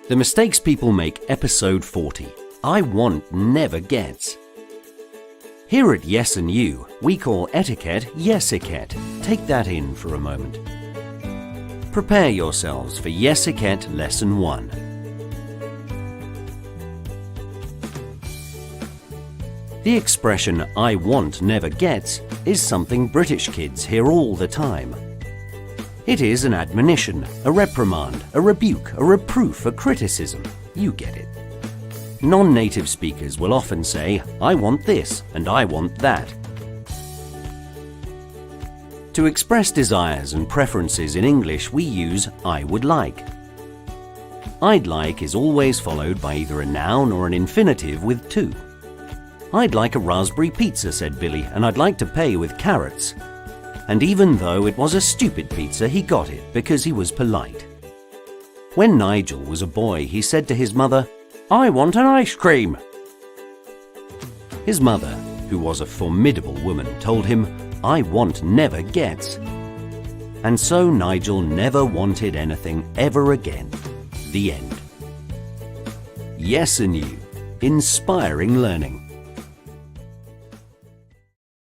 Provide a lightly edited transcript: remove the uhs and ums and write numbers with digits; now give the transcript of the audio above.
The Mistakes People Make, Episode 40. I Want Never Gets. Here at Yes and You, we call etiquette yes-iquette. Take that in for a moment. Prepare yourselves for yes-iquette Lesson 1. The expression "I want never gets" is something British kids hear all the time. It is an admonition, a reprimand, a rebuke, a reproof, a criticism. You get it. Non-native speakers will often say, "I want this" and "I want that." To express desires and preferences in English, we use "I would like." "I'd like" is always followed by either a noun or an infinitive with to. "I'd like a raspberry pizza," said Billy, "and I'd like to pay with carrots." And even though it was a stupid pizza, he got it because he was polite. When Nigel was a boy, he said to his mother, "I want an ice cream." His mother, who was a formidable woman, told him, "I want never gets." And so Nigel never wanted anything ever again. The end. Yes and You, inspiring learning.